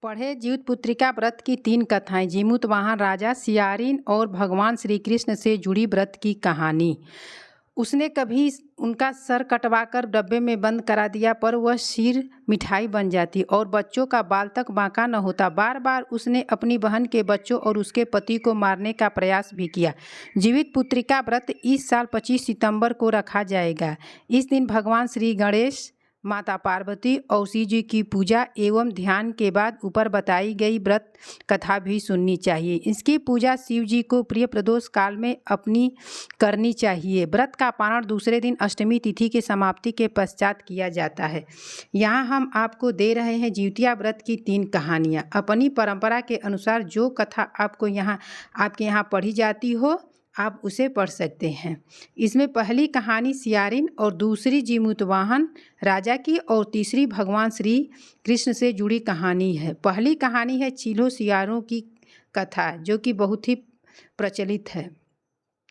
पढ़े जीवितपुत्रिका व्रत की 3 कथाएं। जीमूतवाहन राजा, सियारिन और भगवान श्री कृष्ण से जुड़ी व्रत की कहानी। उसने कभी उनका सर कटवाकर डब्बे में बंद करा दिया, पर वह सिर मिठाई बन जाती और बच्चों का बाल तक बांका न होता। बार बार उसने अपनी बहन के बच्चों और उसके पति को मारने का प्रयास भी किया। जीवितपुत्रिका व्रत इस साल 25 सितंबर को रखा जाएगा। इस दिन भगवान श्री गणेश, माता पार्वती और शिव जी की पूजा एवं ध्यान के बाद ऊपर बताई गई व्रत कथा भी सुननी चाहिए। इसकी पूजा शिव जी को प्रिय प्रदोष काल में अपनी करनी चाहिए। व्रत का पारण दूसरे दिन अष्टमी तिथि के समाप्ति के पश्चात किया जाता है। यहाँ हम आपको दे रहे हैं जिउतिया व्रत की 3 कहानियाँ। अपनी परंपरा के अनुसार जो कथा आपके यहाँ पढ़ी जाती हो, आप उसे पढ़ सकते हैं। इसमें पहली कहानी सियारिन और दूसरी जीमूतवाहन राजा की और तीसरी भगवान श्री कृष्ण से जुड़ी कहानी है। पहली कहानी है चीलों सियारों की कथा, जो कि बहुत ही प्रचलित है।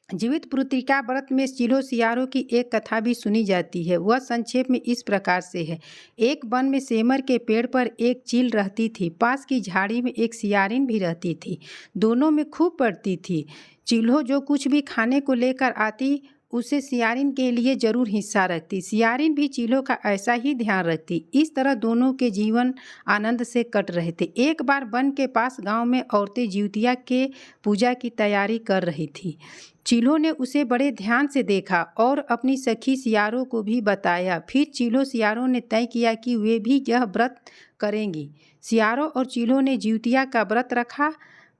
जीवितपुत्रिका व्रत में चीलों सियारों की एक कथा भी सुनी जाती है। वह संक्षेप में इस प्रकार से है। एक वन में सेमर के पेड़ पर एक चील रहती थी। पास की झाड़ी में एक सियारिन भी रहती थी। दोनों में खूब पड़ती थी। चील्हो जो कुछ भी खाने को लेकर आती, उसे सियारिन के लिए जरूर हिस्सा रखती। सियारिन भी चीलों का ऐसा ही ध्यान रखती। इस तरह दोनों के जीवन आनंद से कट रहे थे। एक बार वन के पास गांव में औरतें जिउतिया के पूजा की तैयारी कर रही थी। चीलों ने उसे बड़े ध्यान से देखा और अपनी सखी सियारों को भी बताया। फिर चीलों सियारों ने तय किया कि वे भी यह व्रत करेंगी। सियारों और चीलों ने जिउतिया का व्रत रखा।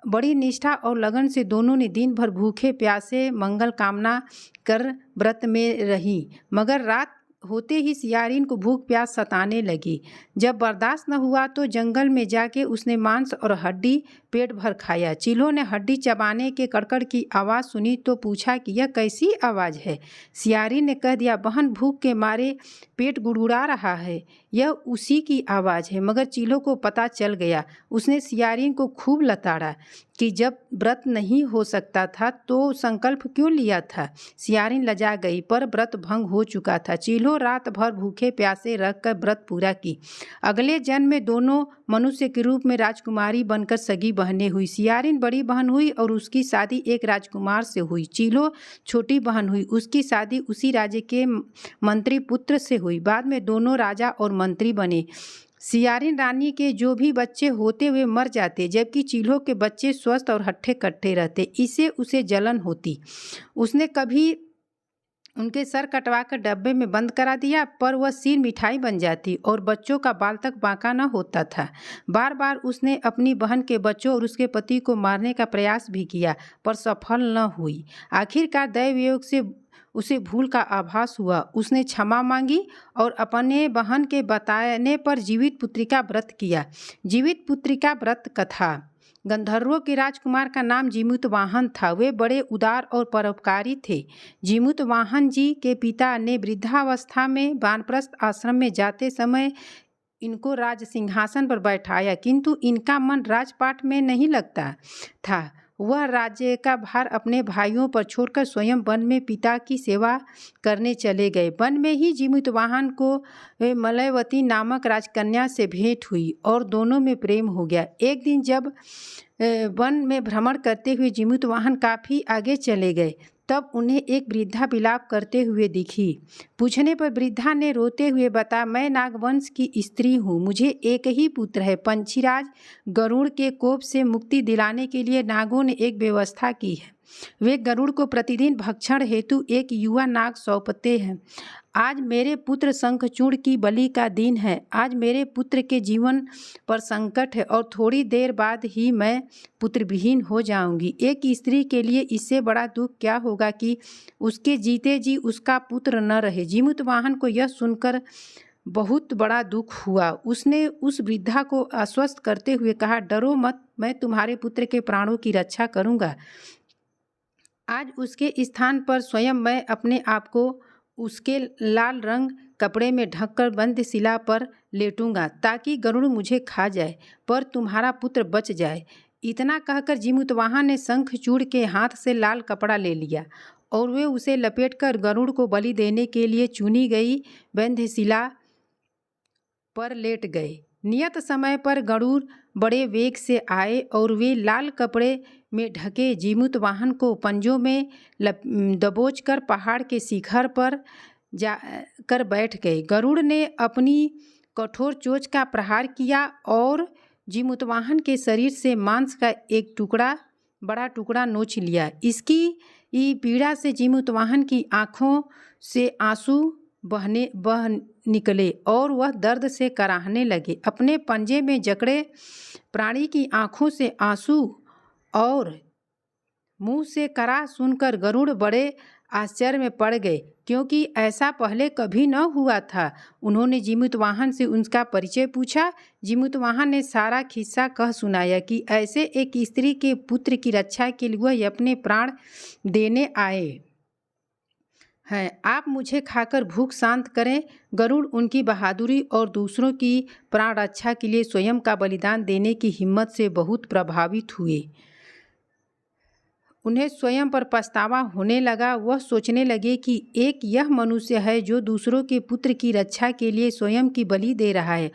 बड़ी निष्ठा और लगन से दोनों ने दिन भर भूखे प्यासे मंगल कामना कर व्रत में रही। मगर रात होते ही सियारिन को भूख प्यास सताने लगी। जब बर्दाश्त न हुआ तो जंगल में जाके उसने मांस और हड्डी पेट भर खाया। चीलों ने हड्डी चबाने के कड़कड़ की आवाज़ सुनी तो पूछा कि यह कैसी आवाज़ है। सियारिन ने कह दिया, बहन, भूख के मारे पेट गुड़गुड़ा रहा है, यह उसी की आवाज़ है। मगर चीलों को पता चल गया। उसने सियारिन को खूब लताड़ा कि जब व्रत नहीं हो सकता था तो संकल्प क्यों लिया था। सियारिन लजा गई, पर व्रत भंग हो चुका था। चीलों रात भर भूखे प्यासे रखकर व्रत पूरा की। अगले जन्म में दोनों मनुष्य के रूप में राजकुमारी बनकर सगी बहनें हुई। सियारिन बड़ी बहन हुई और उसकी शादी एक राजकुमार से हुई। चीलों छोटी बहन हुई, उसकी शादी उसी राज्य के मंत्री पुत्र से हुई। बाद में दोनों राजा और मंत्री बने। सियारिन रानी के जो भी बच्चे होते वे मर जाते, जबकि चीलों के बच्चे स्वस्थ और हट्ठे कट्ठे रहते। इससे उसे जलन होती। उसने कभी उनके सर कटवाकर डब्बे में बंद करा दिया, पर वह सिर मिठाई बन जाती और बच्चों का बाल तक बांका न होता था। बार बार उसने अपनी बहन के बच्चों और उसके पति को मारने का प्रयास भी किया, पर सफल न हुई। आखिरकार दैवयोग से उसे भूल का आभास हुआ। उसने क्षमा मांगी और अपने बहन के बताने पर जीवितपुत्रिका व्रत किया। जीवितपुत्रिका व्रत कथा। गंधर्वों के राजकुमार का नाम जीमूतवाहन था। वे बड़े उदार और परोपकारी थे। जीमूतवाहन जी के पिता ने वृद्धावस्था में वानप्रस्थ आश्रम में जाते समय इनको राज सिंहासन पर बैठाया, किंतु इनका मन राजपाट में नहीं लगता था। वह राज्य का भार अपने भाइयों पर छोड़कर स्वयं वन में पिता की सेवा करने चले गए। वन में ही जीमूतवाहन को मलयवती नामक राजकन्या से भेंट हुई और दोनों में प्रेम हो गया। एक दिन जब वन में भ्रमण करते हुए जीमूतवाहन काफ़ी आगे चले गए, तब उन्हें एक वृद्धा विलाप करते हुए दिखी। पूछने पर वृद्धा ने रोते हुए बताया, मैं नागवंश की स्त्री हूँ। मुझे एक ही पुत्र है। पंछीराज गरुड़ के कोप से मुक्ति दिलाने के लिए नागों ने एक व्यवस्था की है। वे गरुड़ को प्रतिदिन भक्षण हेतु एक युवा नाग सौंपते हैं। आज मेरे पुत्र शंखचूड़ की बलि का दिन है। आज मेरे पुत्र के जीवन पर संकट है और थोड़ी देर बाद ही मैं पुत्रविहीन हो जाऊंगी। एक स्त्री के लिए इससे बड़ा दुख क्या होगा कि उसके जीते जी उसका पुत्र न रहे। जीमूतवाहन को यह सुनकर बहुत बड़ा दुख हुआ। उसने उस वृद्धा को आश्वस्त करते हुए कहा, डरो मत, मैं तुम्हारे पुत्र के प्राणों की रक्षा करूंगा। आज उसके स्थान पर स्वयं मैं अपने आप को उसके लाल रंग कपड़े में ढककर बंद शिला पर लेटूंगा, ताकि गरुड़ मुझे खा जाए, पर तुम्हारा पुत्र बच जाए। इतना कहकर जीमूतवाहन ने शंखचूड़ के हाथ से लाल कपड़ा ले लिया और वे उसे लपेटकर गरुड़ को बलि देने के लिए चुनी गई बंधशिला पर लेट गए। नियत समय पर गरुड़ बड़े वेग से आए और वे लाल कपड़े में ढके जीमूत वाहन को पंजों में दबोचकर पहाड़ के शिखर पर जाकर बैठ गए। गरुड़ ने अपनी कठोर चोंच का प्रहार किया और जीमूतवाहन के शरीर से मांस का एक बड़ा टुकड़ा नोच लिया। इसकी पीड़ा से जीमूतवाहन की आँखों से आंसू बह निकले और वह दर्द से कराहने लगे। अपने पंजे में जकड़े प्राणी की आँखों से आंसू और मुंह से करा सुनकर गरुड़ बड़े आश्चर्य में पड़ गए, क्योंकि ऐसा पहले कभी न हुआ था। उन्होंने जीमूतवाहन से उनका परिचय पूछा। जीमूतवाहन ने सारा किस्सा कह सुनाया कि ऐसे एक स्त्री के पुत्र की रक्षा के लिए वह अपने प्राण देने आए हैं। आप मुझे खाकर भूख शांत करें। गरुड़ उनकी बहादुरी और दूसरों की प्राण रक्षा के लिए स्वयं का बलिदान देने की हिम्मत से बहुत प्रभावित हुए। उन्हें स्वयं पर पछतावा होने लगा। वह सोचने लगे कि एक यह मनुष्य है जो दूसरों के पुत्र की रक्षा के लिए स्वयं की बलि दे रहा है,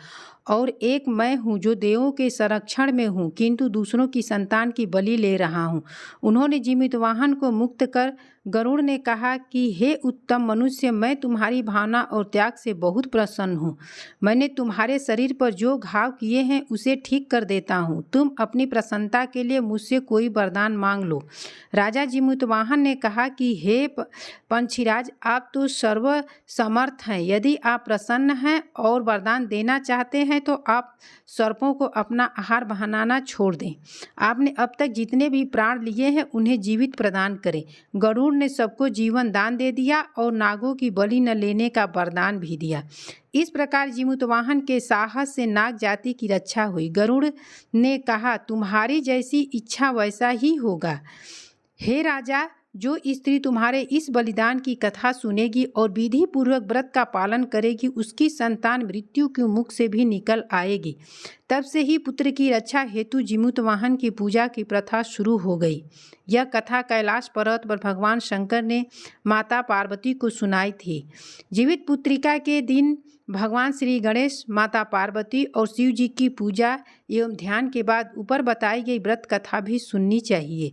और एक मैं हूँ जो देवों के संरक्षण में हूँ किंतु दूसरों की संतान की बलि ले रहा हूँ। उन्होंने जीमूतवाहन को मुक्त कर गरुड़ ने कहा कि हे उत्तम मनुष्य, मैं तुम्हारी भावना और त्याग से बहुत प्रसन्न हूँ। मैंने तुम्हारे शरीर पर जो घाव किए हैं उसे ठीक कर देता हूँ। तुम अपनी प्रसन्नता के लिए मुझसे कोई वरदान मांग लो। राजा जीमूतवाहन ने कहा कि हे पंछीराज, आप तो सर्वसमर्थ हैं। यदि आप प्रसन्न हैं और वरदान देना चाहते हैं तो आप सर्पों को अपना आहार बनाना छोड़ दें। आपने अब तक जितने भी प्राण लिए हैं उन्हें जीवित प्रदान करें। गरुड़ ने सबको जीवन दान दे दिया और नागों की बलि न लेने का वरदान भी दिया। इस प्रकार जीमूतवाहन के साहस से नाग जाति की रक्षा हुई। गरुड़ ने कहा, तुम्हारी जैसी इच्छा वैसा ही होगा। हे राजा, जो स्त्री तुम्हारे इस बलिदान की कथा सुनेगी और विधि पूर्वक व्रत का पालन करेगी उसकी संतान मृत्यु के मुख से भी निकल आएगी। तब से ही पुत्र की रक्षा हेतु जीमूतवाहन की पूजा की प्रथा शुरू हो गई। यह कथा कैलाश पर्वत पर भगवान शंकर ने माता पार्वती को सुनाई थी। जीवित पुत्रिका के दिन भगवान श्री गणेश, माता पार्वती और शिव जी की पूजा एवं ध्यान के बाद ऊपर बताई गई व्रत कथा भी सुननी चाहिए।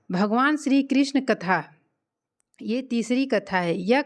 भगवान श्री कृष्ण कथा, ये तीसरी कथा है। यह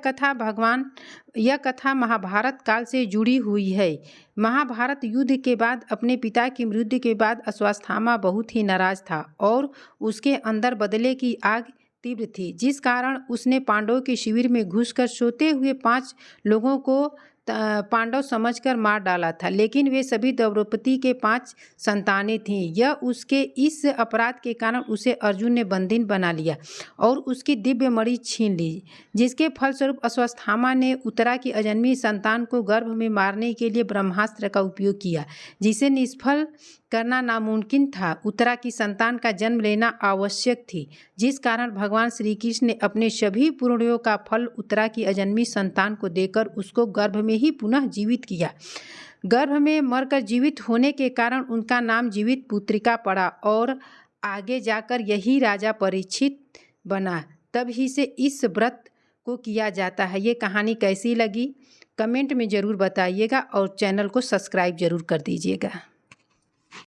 कथा महाभारत काल से जुड़ी हुई है। महाभारत युद्ध के बाद अपने पिता की मृत्यु के बाद अश्वत्थामा बहुत ही नाराज था और उसके अंदर बदले की आग तीव्र थी, जिस कारण उसने पांडवों के शिविर में घुसकर सोते हुए 5 लोगों को पांडव समझकर मार डाला था, लेकिन वे सभी द्रौपदी के 5 संतानें थीं। यह उसके इस अपराध के कारण उसे अर्जुन ने बंदिन बना लिया और उसकी दिव्य मणि छीन ली, जिसके फलस्वरूप अश्वत्थामा ने उत्तरा की अजन्मी संतान को गर्भ में मारने के लिए ब्रह्मास्त्र का उपयोग किया, जिसे निष्फल करना नामुमकिन था। उत्तरा की संतान का जन्म लेना आवश्यक थी, जिस कारण भगवान श्री कृष्ण ने अपने सभी पुण्यों का फल उत्तरा की अजन्मी संतान को देकर उसको गर्भ में ही पुनः जीवित किया। गर्भ में मरकर जीवित होने के कारण उनका नाम जीवित पुत्रिका पड़ा और आगे जाकर यही राजा परीक्षित बना। तब ही से इस व्रत को किया जाता है। ये कहानी कैसी लगी कमेंट में ज़रूर बताइएगा और चैनल को सब्सक्राइब ज़रूर कर दीजिएगा।